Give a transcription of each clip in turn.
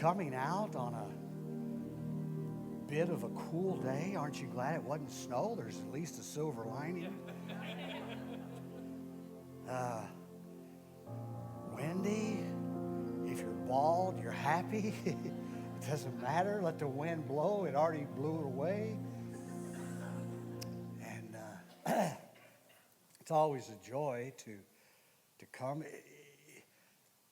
coming out on a bit of a cool day. Aren't you glad it wasn't snow? There's at least a silver lining. Windy. If you're bald, you're happy. It doesn't matter. Let the wind blow. It already blew it away. And it's always a joy to come.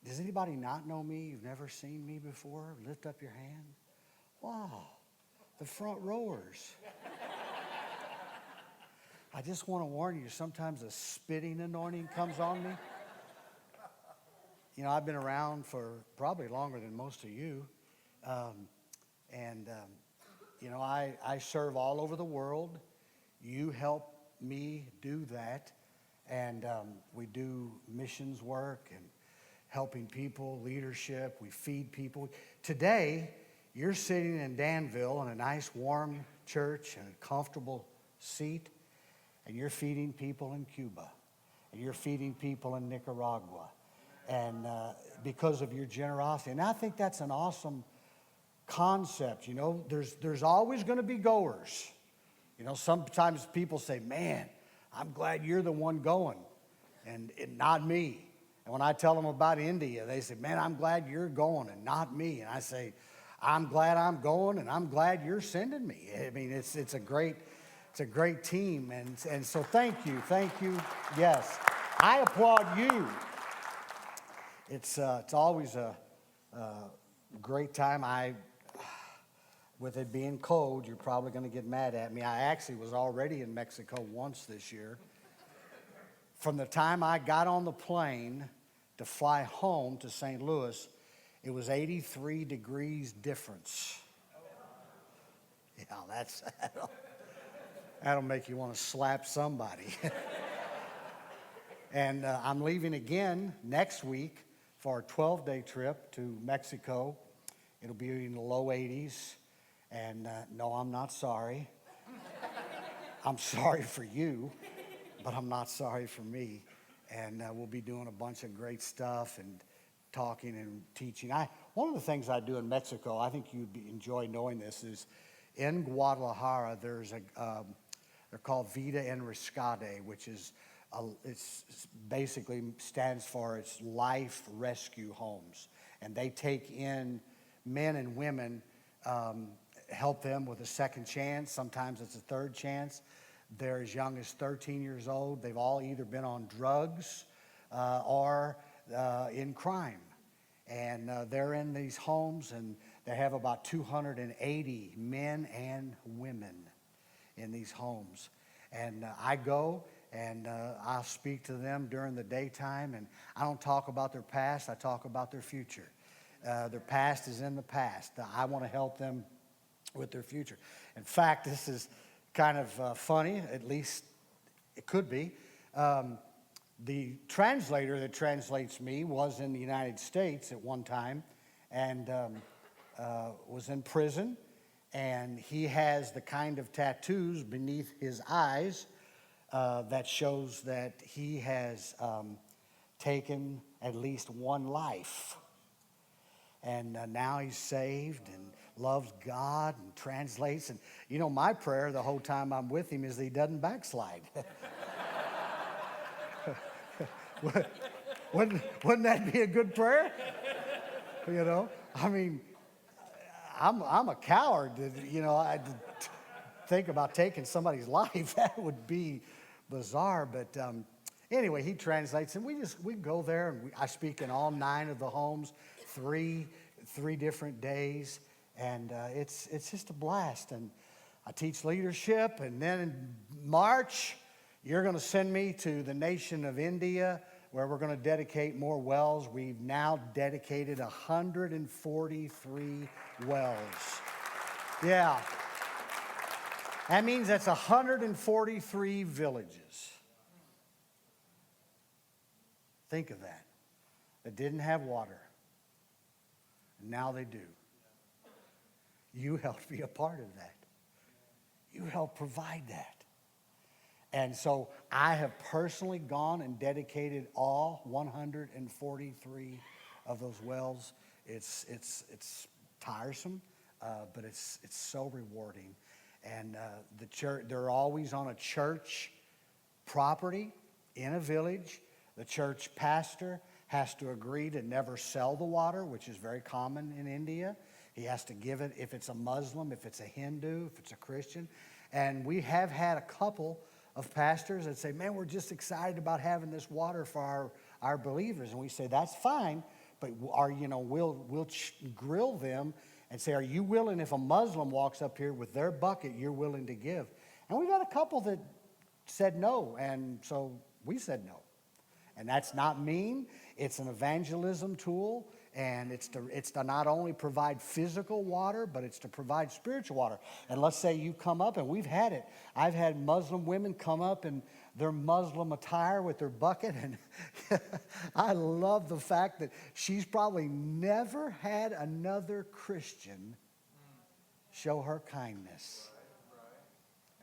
Does anybody not know me? You've never seen me before? Lift up your hand. Wow, the front rowers. I just want to warn you, sometimes a spitting anointing comes on me. You know, I've been around for probably longer than most of you. You know, I serve all over the world. You help me do that. And we do missions work and helping people, leadership. We feed people. Today, you're sitting in Danville in a nice warm church and a comfortable seat, and you're feeding people in Cuba, and you're feeding people in Nicaragua, and because of your generosity. And I think that's an awesome concept. You know, there's always going to be goers. You know, sometimes people say, man, I'm glad you're the one going and not me. And when I tell them about India, they say, man, I'm glad you're going and not me. And I say, I'm glad I'm going and I'm glad you're sending me. I mean, it's a great team. And so thank you. Yes, I applaud you. It's always a great time. With it being cold, you're probably going to get mad at me. I actually was already in Mexico once this year. From the time I got on the plane to fly home to St. Louis, it was 83 degrees difference. Yeah, that'll make you want to slap somebody. And I'm leaving again next week for a 12-day trip to Mexico. It'll be in the low 80s. And no, I'm not sorry. I'm sorry for you, but I'm not sorry for me. And we'll be doing a bunch of great stuff and talking and teaching. One of the things I do in Mexico, I think you'd enjoy knowing this, is in Guadalajara, there's they're called Vida en Rescate, which is, it's basically stands for it's life rescue homes. And they take in men and women, help them with a second chance. Sometimes it's a third chance. They're as young as 13 years old. They've all either been on drugs or in crime. And they're in these homes, and they have about 280 men and women in these homes. And I go, and I'll speak to them during the daytime, and I don't talk about their past. I talk about their future. Their past is in the past. I want to help them with their future. In fact, this is kind of funny, at least it could be. The translator that translates me was in the United States at one time and was in prison. And he has the kind of tattoos beneath his eyes that shows that he has taken at least one life. And now he's saved and loves God and translates. And, you know, my prayer the whole time I'm with him is that he doesn't backslide. Wouldn't that be a good prayer? You know, I mean, I'm a coward. You know, I think about taking somebody's life. That would be bizarre. But anyway, he translates, and we go there, and I speak in all 9 of the homes, three different days, and it's just a blast. And I teach leadership, and then in March, you're going to send me to the nation of India, where we're going to dedicate more wells. We've now dedicated 143 wells. Yeah. That means that's 143 villages. Think of that didn't have water. And now they do. You helped be a part of that. You helped provide that. And so I have personally gone and dedicated all 143 of those wells. It's tiresome, but it's so rewarding. And the church, they're always on a church property in a village. The church pastor has to agree to never sell the water, which is very common in India. He has to give it if it's a Muslim, if it's a Hindu, if it's a Christian. And we have had a couple of pastors that say, man, we're just excited about having this water for our believers. And we say, that's fine, but we'll grill them and say, are you willing, if a Muslim walks up here with their bucket, you're willing to give? And we've got a couple that said no, and so we said no. And that's not mean. It's an evangelism tool, and it's to not only provide physical water, but it's to provide spiritual water. And let's say you come up, and we've had it. I've had Muslim women come up in their Muslim attire with their bucket, and I love the fact that she's probably never had another Christian show her kindness.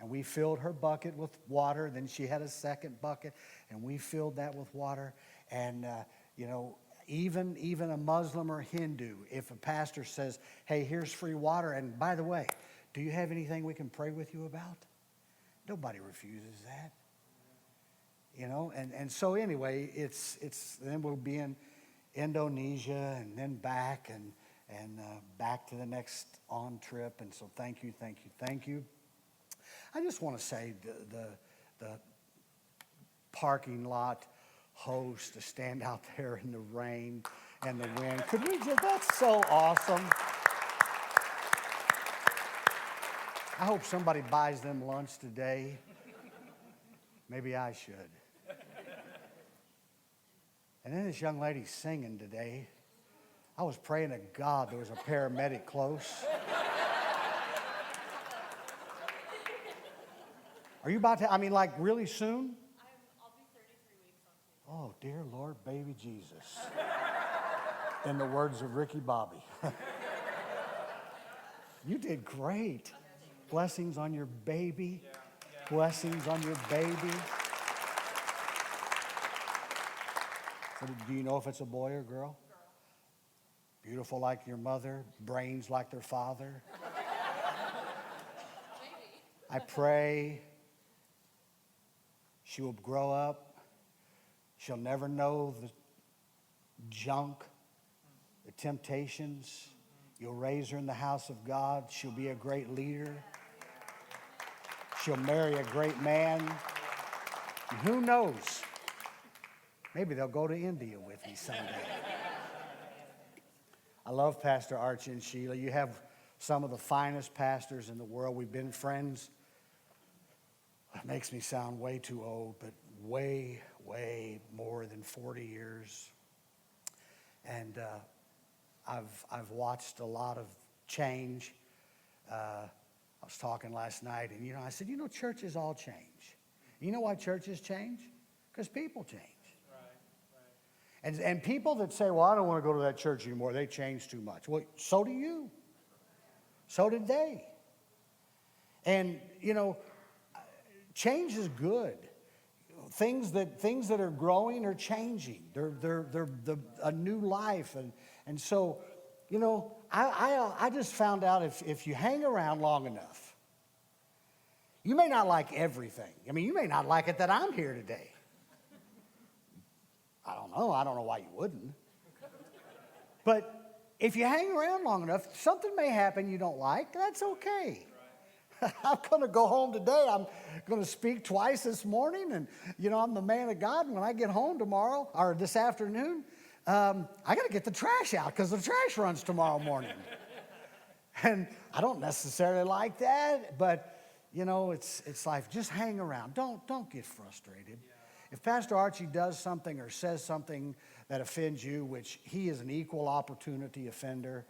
And we filled her bucket with water. Then she had a second bucket, and we filled that with water. And, even a Muslim or Hindu, if a pastor says, hey, here's free water, and by the way, do you have anything we can pray with you about? Nobody refuses that. And so anyway, it's then we'll be in Indonesia and then back and back to the next on trip. And so thank you. I just want to say the parking lot host to stand out there in the rain and the wind. Could we just, that's so awesome. I hope somebody buys them lunch today. Maybe I should. And then this young lady singing today. I was praying to God there was a paramedic close. Are you about to, really soon? I'll be 33 weeks on Tuesday. Oh, dear Lord, baby Jesus. In the words of Ricky Bobby. You did great. Blessings on your baby. Blessings on your baby. So do you know if it's a boy or girl? Girl. Beautiful like your mother, brains like their father. Maybe. I pray she will grow up. She'll never know the junk, the temptations. You'll raise her in the house of God. She'll be a great leader. She'll marry a great man. And who knows? Maybe they'll go to India with me someday. I love Pastor Archie and Sheila. You have some of the finest pastors in the world. We've been friends. It makes me sound way too old, but way, way more than 40 years. And I've watched a lot of change. I was talking last night, and I said, churches all change. You know why churches change? Because people change. Right. And people that say, well, I don't want to go to that church anymore, they changed too much. Well, so do you. So did they. And, change is good. Things that are growing are changing. They're a new life. And so, I just found out if you hang around long enough, you may not like everything. You may not like it that I'm here today. I don't know. I don't know why you wouldn't. But if you hang around long enough, something may happen you don't like. That's okay. I'm going to go home today. I'm going to speak twice this morning. And, I'm the man of God. And when I get home tomorrow or this afternoon, I got to get the trash out because the trash runs tomorrow morning. And I don't necessarily like that. But, it's life. Just hang around. Don't get frustrated. If Pastor Archie does something or says something that offends you, which he is an equal opportunity offender.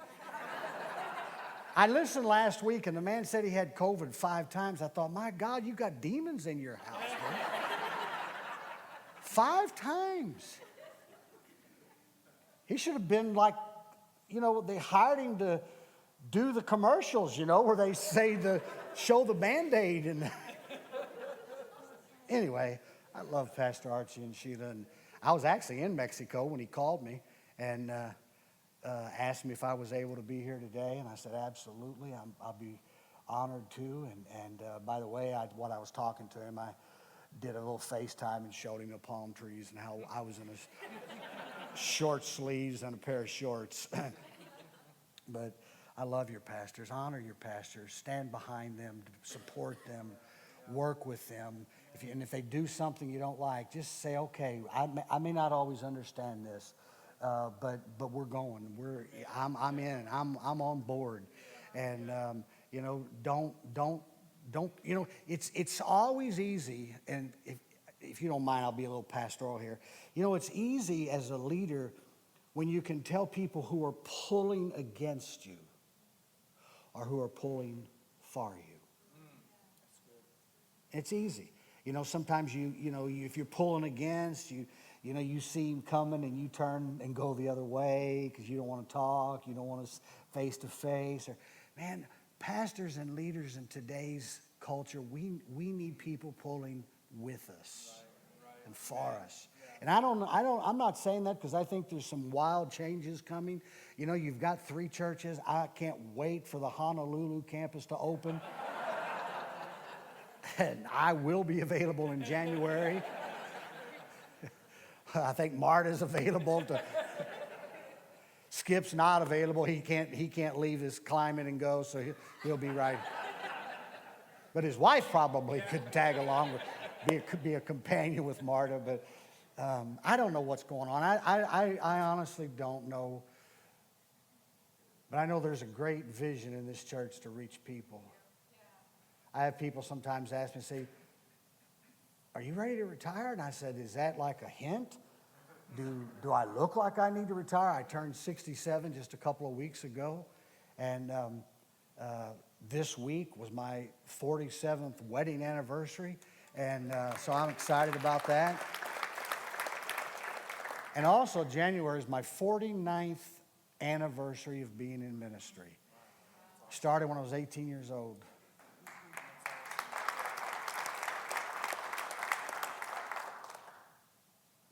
I listened last week, and the man said he had COVID 5 times. I thought, my God, you got demons in your house, man. 5 times. He should have been like, they hired him to do the commercials, where they say show the Band-Aid. And anyway, I love Pastor Archie and Sheila. And I was actually in Mexico when he called me, and asked me if I was able to be here today, and I said, absolutely, I'll be honored to. And by the way, while I was talking to him, I did a little FaceTime and showed him the palm trees and how I was in a short sleeves and a pair of shorts. But I love your pastors. Honor your pastors. Stand behind them. Support them. Work with them. And if they do something you don't like, just say, okay, I may not always understand this, but we're going. I'm in. I'm on board. And don't. It's always easy. And if you don't mind, I'll be a little pastoral here. It's easy as a leader when you can tell people who are pulling against you or who are pulling for you. It's easy. Sometimes if you're pulling against, you see him coming and you turn and go the other way because you don't want to talk, you don't want to face to face. Or, man, pastors and leaders in today's culture, we need people pulling with us and for us. And I'm not saying that because I think there's some wild changes coming. You've got 3 churches. I can't wait for the Honolulu campus to open. And I will be available in January. I think Marta's available. Skip's not available. He can't leave his climate and go, so he'll be right. But his wife probably could tag along, be a companion with Marta. But I don't know what's going on. I honestly don't know. But I know there's a great vision in this church to reach people. I have people sometimes ask me, say, are you ready to retire? And I said, is that like a hint? Do I look like I need to retire? I turned 67 just a couple of weeks ago. And this week was my 47th wedding anniversary. And so I'm excited about that. And also January is my 49th anniversary of being in ministry. Started when I was 18 years old.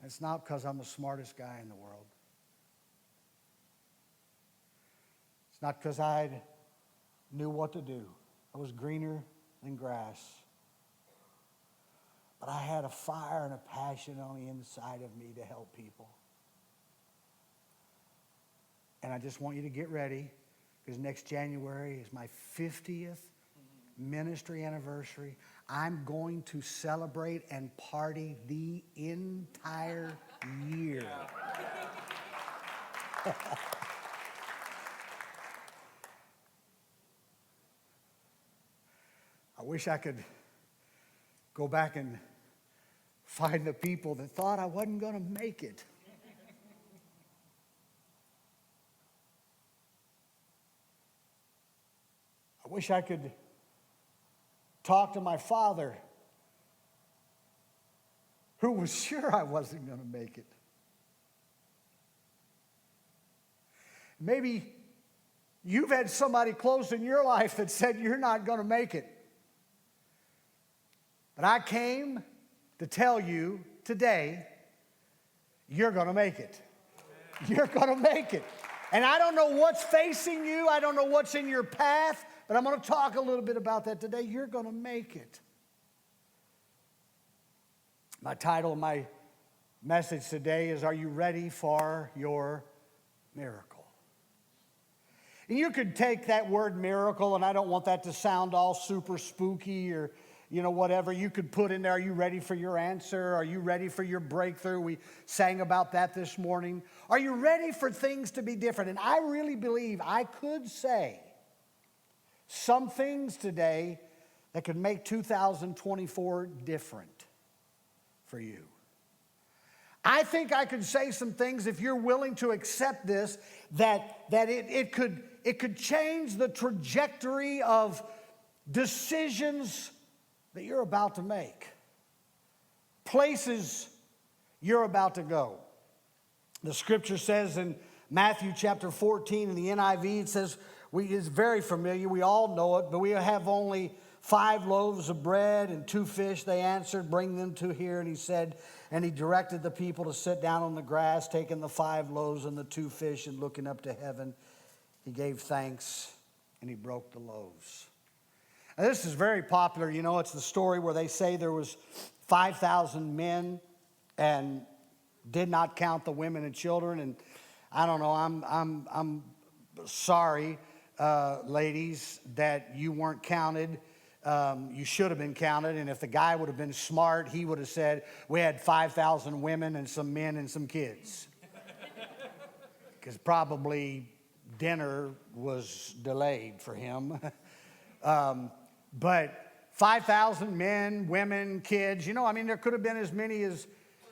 It's not because I'm the smartest guy in the world. It's not because I knew what to do. I was greener than grass. But I had a fire and a passion on the inside of me to help people. And I just want you to get ready because next January is my 50th ministry anniversary. I'm going to celebrate and party the entire year. I wish I could go back and find the people that thought I wasn't going to make it. I wish I could talk to my father, who was sure I wasn't going to make it. Maybe you've had somebody close in your life that said you're not going to make it. But I came to tell you today, you're going to make it. You're going to make it. And I don't know what's facing you. I don't know what's in your path. But I'm going to talk a little bit about that today. You're going to make it. My title of my message today is, Are You Ready for Your Miracle? And you could take that word miracle, and I don't want that to sound all super spooky or, whatever. You could put in there, are you ready for your answer? Are you ready for your breakthrough? We sang about that this morning. Are you ready for things to be different? And I really believe I could say some things today that could make 2024 different for you. I think I could say some things, if you're willing to accept this, that it could change the trajectory of decisions that you're about to make, places you're about to go. The scripture says in Matthew chapter 14 in the NIV, it says, it's very familiar, we all know it, but we have only 5 loaves of bread and 2 fish, they answered. Bring them to here. And he said, and he directed the people to sit down on the grass, taking the 5 loaves and the 2 fish, and looking up to heaven, he gave thanks and he broke the loaves. Now, this is very popular. You know, it's the story where they say there was 5,000 men and did not count the women and children. And I don't know, I'm sorry, ladies, that you weren't counted. You should have been counted. And if the guy would have been smart, he would have said, we had 5,000 women and some men and some kids. Because probably dinner was delayed for him. But 5,000 men, women, kids, you know, I mean, there could have been as many as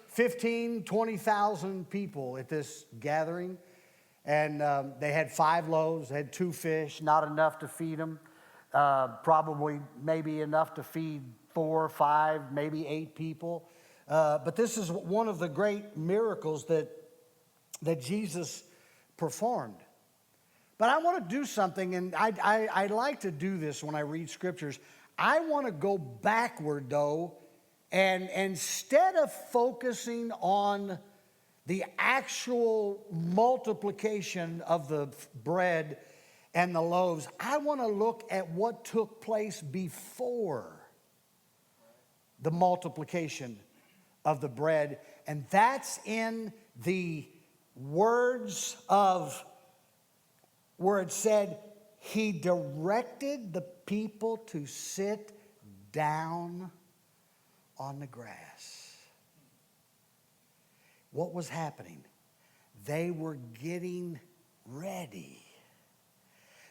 15, 20,000 people at this gathering. And they had 5 loaves, they had 2 fish, not enough to feed them. Probably maybe enough to feed 4, 5, maybe 8 people. But this is one of the great miracles that Jesus performed. But I want to do something, and I like to do this when I read scriptures. I want to go backward, though, and instead of focusing on the actual multiplication of the bread and the loaves, I want to look at what took place before the multiplication of the bread. And that's in the words of where it said, he directed the people to sit down on the grass. What was happening? They were getting ready.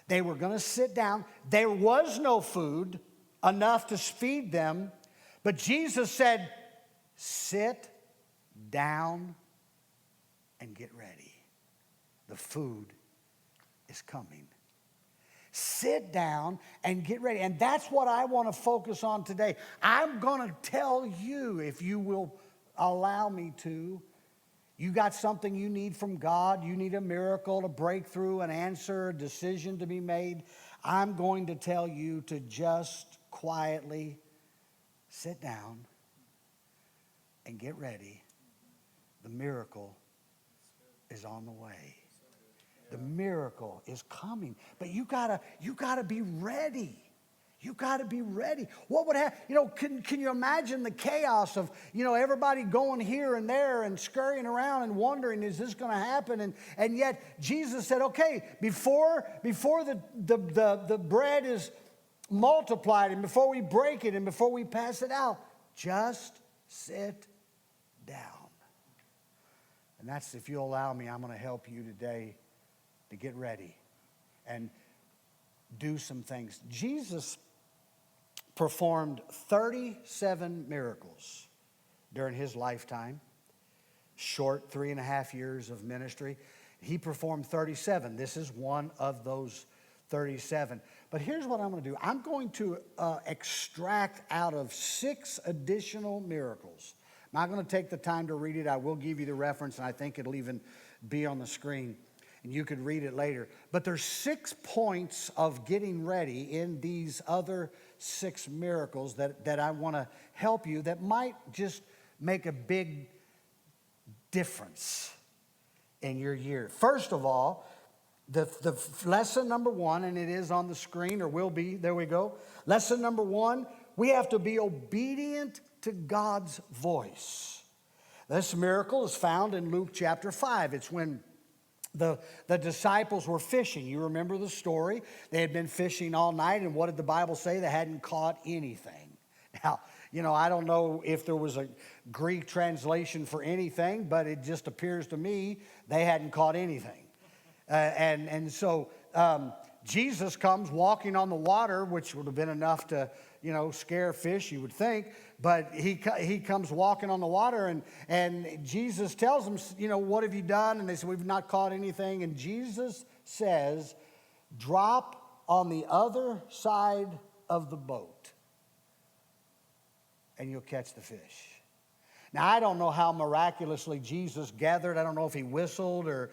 They were going to sit down. There was no food enough to feed them, but Jesus said, sit down and get ready. The food is coming. Sit down and get ready. And that's what I want to focus on today. I'm going to tell you, if you will allow me to, you got something you need from God, you need a miracle, a breakthrough, an answer, a decision to be made. I'm going to tell you to just quietly sit down and get ready. The miracle is on the way. The miracle is coming, but you gotta be ready. You gotta be ready. What would happen? You know, can you imagine the chaos of, you know, everybody going here and there and scurrying around and wondering, is this going to happen? And yet Jesus said, okay, before the bread is multiplied and before we break it and before we pass it out, just sit down. And that's, if you'll allow me, I'm going to help you today to get ready and do some things. Jesus performed 37 miracles during his lifetime, short 3.5 years of ministry. He performed 37. This is one of those 37. But here's what I'm going to do. I'm going to extract out of 6 additional miracles. I'm not going to take the time to read it. I will give you the reference, and I think it'll even be on the screen, and you could read it later. But there's 6 points of getting ready in these other 6 miracles that I want to help you, that might just make a big difference in your year. First of all, the lesson number 1, and it is on the screen, or will be, there we go. Lesson number 1, we have to be obedient to God's voice. This miracle is found in Luke chapter 5. It's when the disciples were fishing. You remember the story. They had been fishing all night, and what did the Bible say? They hadn't caught anything. Now, you know, I don't know if there was a Greek translation for anything, but it just appears to me they hadn't caught anything. So Jesus comes walking on the water, which would have been enough to, you know, scare fish, you would think. But he comes walking on the water, and Jesus tells them, you know, what have you done? And they say, we've not caught anything. And Jesus says, drop on the other side of the boat, and you'll catch the fish. Now, I don't know how miraculously Jesus gathered. I don't know if he whistled or,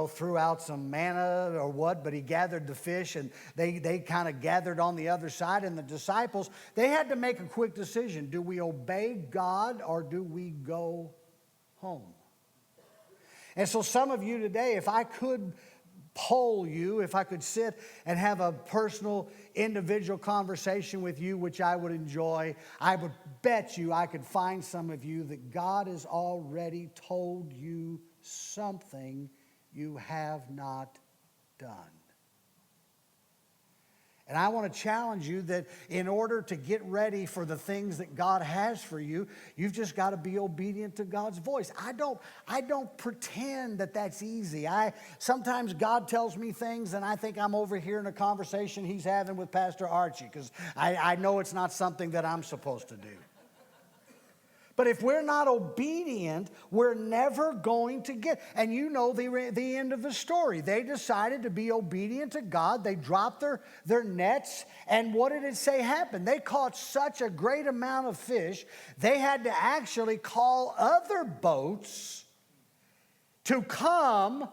threw out some manna or what, but he gathered the fish and they kind of gathered on the other side. And the disciples, they had to make a quick decision. Do we obey God or do we go home? And so some of you today, if I could poll you, if I could sit and have a personal, individual conversation with you, which I would enjoy, I would bet you I could find some of you that God has already told you something you have not done. And I want to challenge you that in order to get ready for the things that God has for you, you've just got to be obedient to God's voice. I don't pretend that that's easy. Sometimes God tells me things and I think I'm overhearing a conversation he's having with Pastor Archie because I know it's not something that I'm supposed to do. But if we're not obedient, we're never going to get. And you know the end of the story. They decided to be obedient to God. They dropped their nets. And what did it say happened? They caught such a great amount of fish, they had to actually call other boats to come,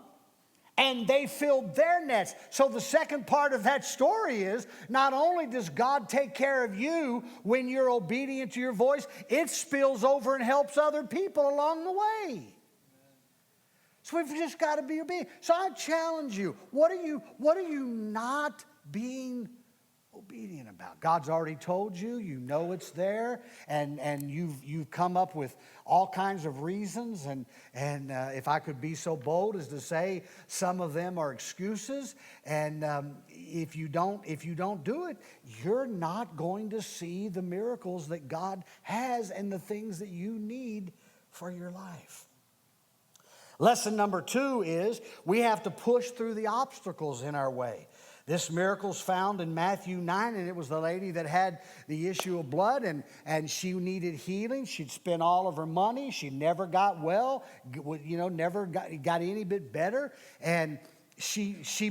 and they filled their nets. So the second part of that story is, not only does God take care of you when you're obedient to your voice, it spills over and helps other people along the way. So we've just got to be obedient. So I challenge you, what are you not being obedient about? God's already told you, you know it's there, and you've come up with all kinds of reasons, and if I could be so bold as to say some of them are excuses, and if you don't do it, you're not going to see the miracles that God has and the things that you need for your life. Lesson number 2 is we have to push through the obstacles in our way. This miracle's found in Matthew 9, and it was the lady that had the issue of blood, and she needed healing. She'd spent all of her money. She never got well, never got any bit better. And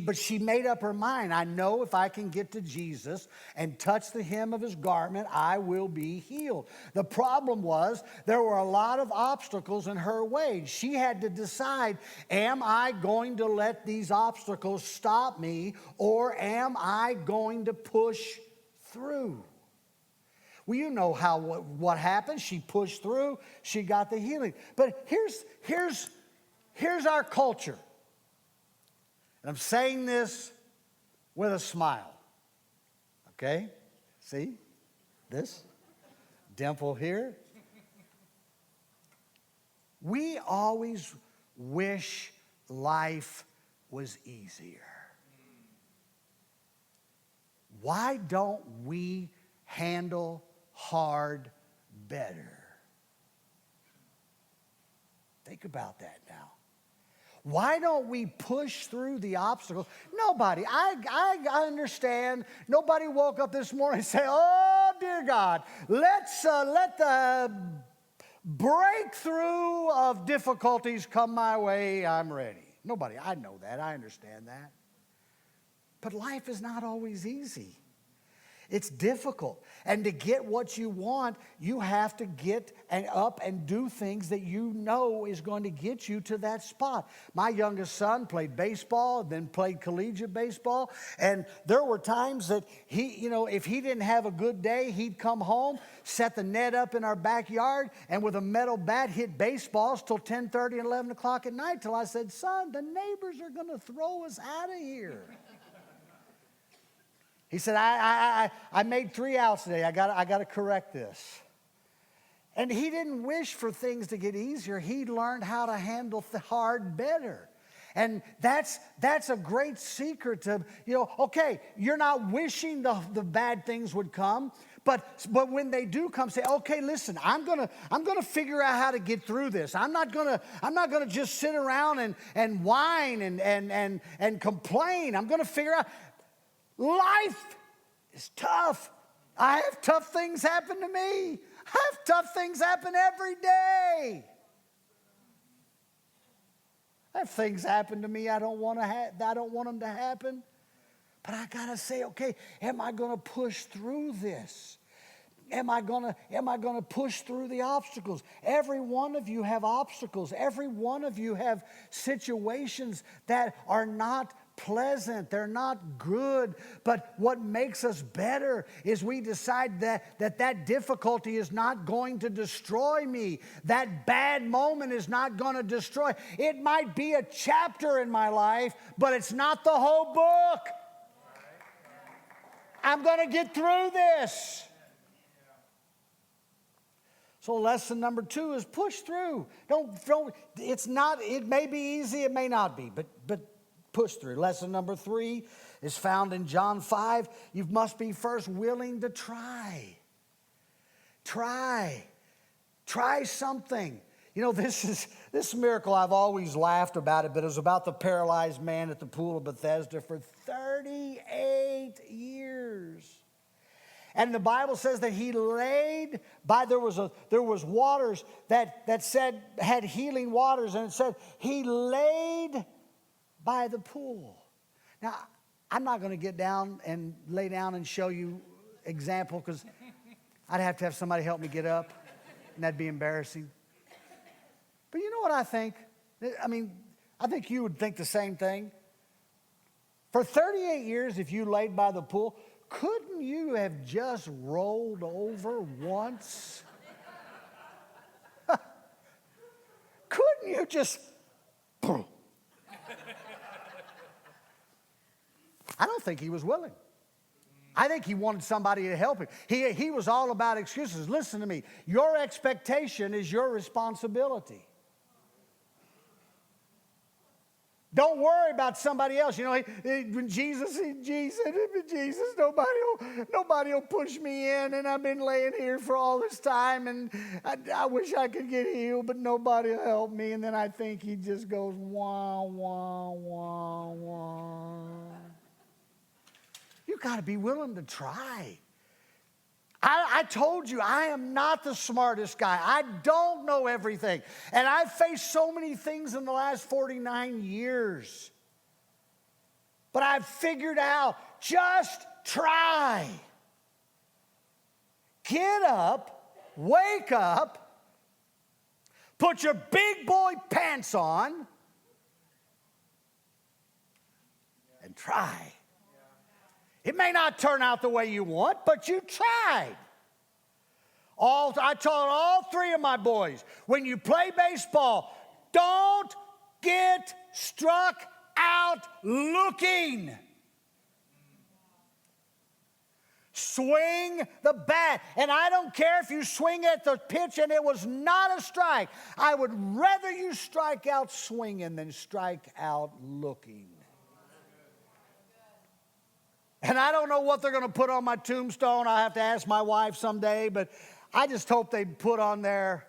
but she made up her mind. I know if I can get to Jesus and touch the hem of his garment, I will be healed. The problem was there were a lot of obstacles in her way. She had to decide, am I going to let these obstacles stop me, or am I going to push through? Well, you know what happened. She pushed through. She got the healing. But here's our culture. And I'm saying this with a smile. Okay? See? This? Dimple here. We always wish life was easier. Why don't we handle hard better? Think about that now. Why don't we push through the obstacles? Nobody, I understand. Nobody woke up this morning and say, oh, dear God, let the breakthrough of difficulties come my way. I'm ready. Nobody, I know that. I understand that. But life is not always easy. It's difficult. And to get what you want, you have to get up and do things that you know is going to get you to that spot. My youngest son played baseball, then played collegiate baseball. And there were times that if he didn't have a good day, he'd come home, set the net up in our backyard, and with a metal bat hit baseballs till 10:30 and 11 o'clock at night, till I said, son, the neighbors are going to throw us out of here. He said, I made 3 outs today. I got to correct this. And he didn't wish for things to get easier. He learned how to handle the hard better. And that's a great secret to, okay, you're not wishing the bad things would come, but when they do come, say, okay, listen, I'm gonna figure out how to get through this. I'm not gonna just sit around and whine and complain. I'm gonna figure out. Life is tough. I have tough things happen to me. I have tough things happen every day. I have things happen to me I don't want them to happen. But I got to say, okay, am I going to push through this? am I gonna push through the obstacles? Every one of you have obstacles. Every one of you have situations that are not pleasant. They're not good. But what makes us better is we decide that difficulty is not going to destroy me. That bad moment is not going to destroy. It might be a chapter in my life, but it's not the whole book. I'm going to get through this. So lesson number 2 is push through. It may be easy, it may not be, but push through. Lesson number 3 is found in John 5. You must be first willing to try. Try something. You know, this miracle, I've always laughed about it, but it was about the paralyzed man at the pool of Bethesda for 38 years. And the Bible says that he laid by, there was waters that said, had healing waters, and it said he laid by the pool. Now, I'm not going to get down and lay down and show you example, because I'd have to have somebody help me get up, and that'd be embarrassing. But you know what I think? I mean, I think you would think the same thing. For 38 years, if you laid by the pool, couldn't you have just rolled over once? Couldn't you just... I don't think he was willing. I think he wanted somebody to help him. He was all about excuses. Listen to me. Your expectation is your responsibility. Don't worry about somebody else. You know, when Jesus, nobody will push me in, and I've been laying here for all this time, and I wish I could get healed, but nobody will help me. And then I think he just goes, wah, wah, wah, wah. You got to be willing to try. I told you, I am not the smartest guy. I don't know everything. And I've faced so many things in the last 49 years. But I've figured out, just try. Get up, wake up, put your big boy pants on, and try. It may not turn out the way you want, but you tried. I told all 3 of my boys, when you play baseball, don't get struck out looking. Swing the bat. And I don't care if you swing at the pitch and it was not a strike. I would rather you strike out swinging than strike out looking. And I don't know what they're going to put on my tombstone. I'll have to ask my wife someday, but I just hope they put on there,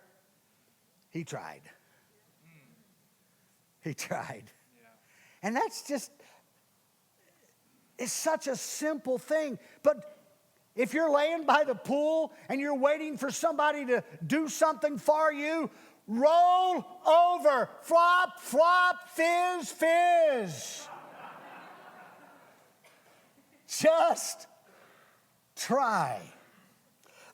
he tried. He tried. Yeah. And that's just, it's such a simple thing. But if you're laying by the pool and you're waiting for somebody to do something for you, roll over, flop, flop, fizz, fizz. Just try.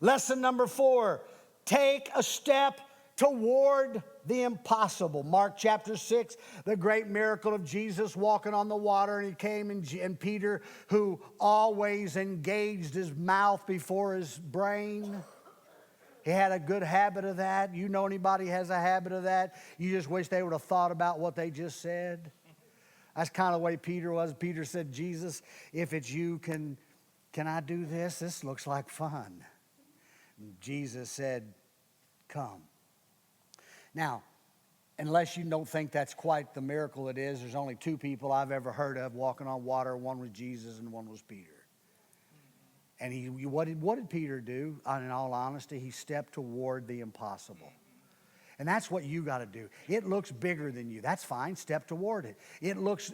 Lesson number 4, take a step toward the impossible. Mark chapter 6, the great miracle of Jesus walking on the water, and he came, and Peter, who always engaged his mouth before his brain. He had a good habit of that. You know anybody has a habit of that? You just wish they would have thought about what they just said. That's kind of the way Peter was. Peter said, Jesus, if it's you, can I do this? This looks like fun. And Jesus said, come. Now, unless you don't think that's quite the miracle it is, there's only 2 people I've ever heard of walking on water. One was Jesus and one was Peter. And what did Peter do? In all honesty, he stepped toward the impossible. And that's what you got to do. It looks bigger than you. That's fine. Step toward it. It looks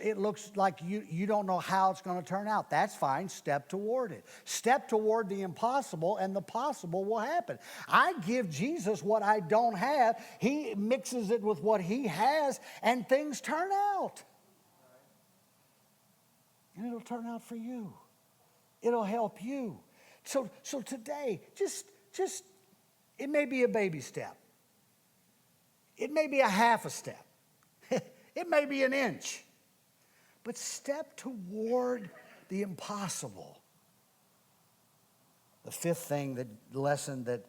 like you don't know how it's going to turn out. That's fine. Step toward it. Step toward the impossible, and the possible will happen. I give Jesus what I don't have. He mixes it with what he has, and things turn out. And it'll turn out for you. It'll help you. So today, just it may be a baby step. It may be a half a step. It may be an inch. But step toward the impossible. The fifth lesson that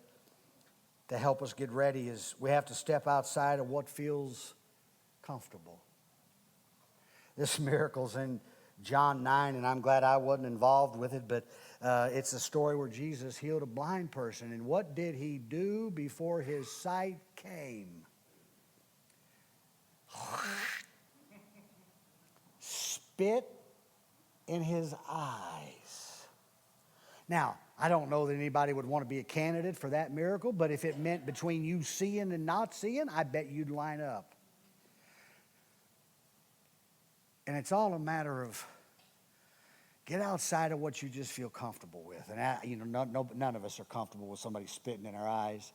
to help us get ready is we have to step outside of what feels comfortable. This miracle's in John 9, and I'm glad I wasn't involved with it, but it's a story where Jesus healed a blind person. And what did he do before his sight came? Spit in his eyes. Now, I don't know that anybody would want to be a candidate for that miracle, but if it meant between you seeing and not seeing, I bet you'd line up. And it's all a matter of get outside of what you just feel comfortable with. And none of us are comfortable with somebody spitting in our eyes.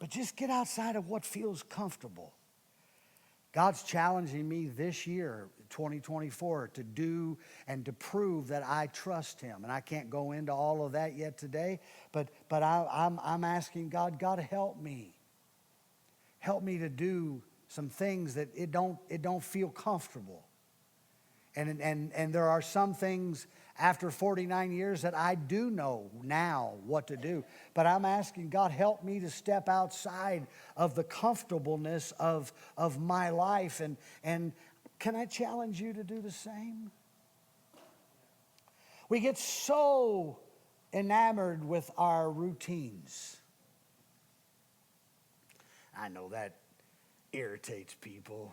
But just get outside of what feels comfortable. God's challenging me this year, 2024, to do and to prove that I trust him. And I can't go into all of that yet today, but I'm asking God, help me. Help me to do some things that it don't feel comfortable. And there are some things after 49 years that I do know now what to do. But I'm asking God, help me to step outside of the comfortableness of my life. And can I challenge you to do the same? We get so enamored with our routines. I know that irritates people,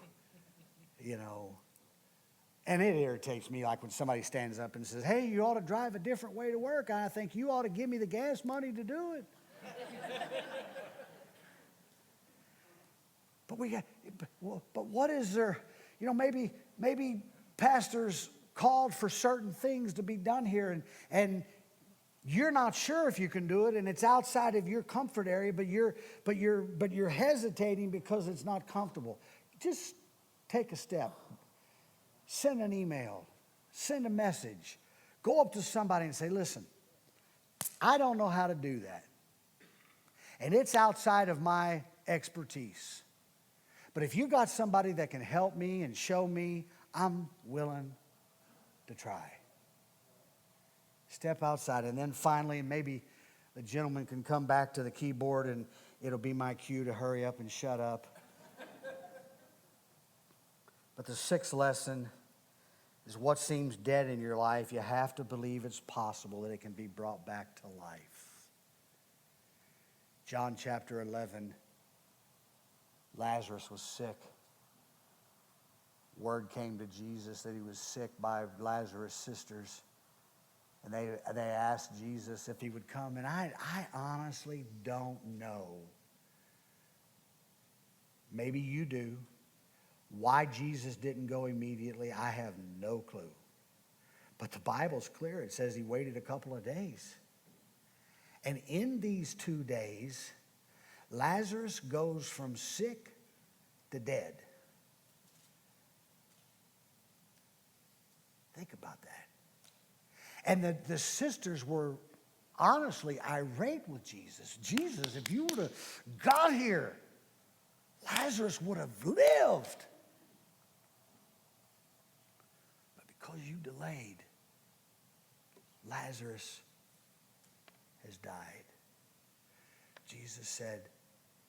And it irritates me, like when somebody stands up and says, hey, you ought to drive a different way to work. I think you ought to give me the gas money to do it. But what is there? Maybe pastors called for certain things to be done here, and you're not sure if you can do it, and it's outside of your comfort area, but you're hesitating because it's not comfortable. Just take a step. Send an email, send a message, go up to somebody and say, listen, I don't know how to do that. And it's outside of my expertise. But if you got somebody that can help me and show me, I'm willing to try. Step outside. And then finally, maybe the gentleman can come back to the keyboard and it'll be my cue to hurry up and shut up. But the sixth lesson is what seems dead in your life, you have to believe it's possible that it can be brought back to life. John chapter 11, Lazarus was sick. Word came to Jesus that he was sick by Lazarus' sisters. And they asked Jesus if he would come. And I honestly don't know. Maybe you do. Why Jesus didn't go immediately, I have no clue. But the Bible's clear. It says he waited a couple of days. And in these 2 days, Lazarus goes from sick to dead. Think about that. And the sisters were honestly irate with Jesus. Jesus, if you would have got here, Lazarus would have lived. Because you delayed, Lazarus has died. Jesus said,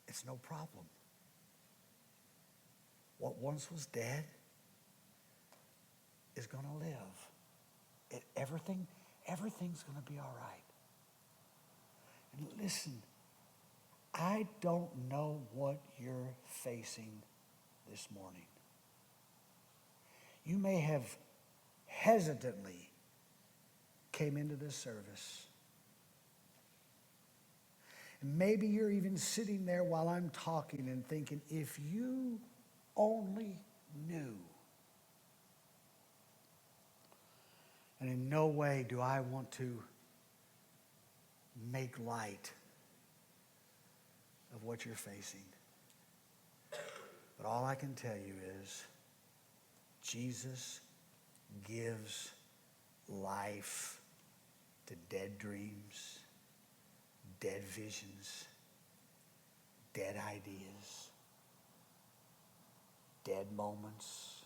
it's no problem. What once was dead is going to live. Everything's going to be all right. And listen, I don't know what you're facing this morning. You may have hesitantly came into this service. And maybe you're even sitting there while I'm talking and thinking, if you only knew. And in no way do I want to make light of what you're facing. But all I can tell you is Jesus gives life to dead dreams, dead visions, dead ideas, dead moments.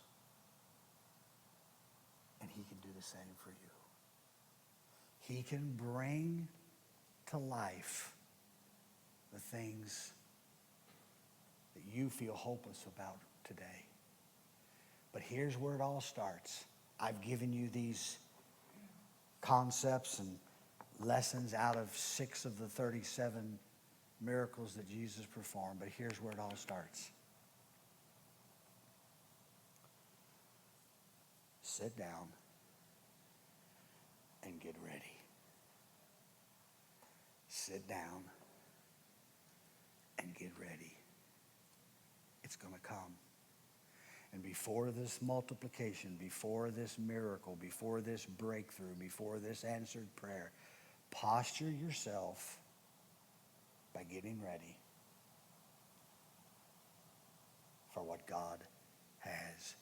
And he can do the same for you. He can bring to life the things that you feel hopeless about today. But here's where it all starts. I've given you these concepts and lessons out of 6 of the 37 miracles that Jesus performed, but here's where it all starts. Sit down and get ready. Sit down and get ready. It's going to come. And before this multiplication, before this miracle, before this breakthrough, before this answered prayer, posture yourself by getting ready for what God has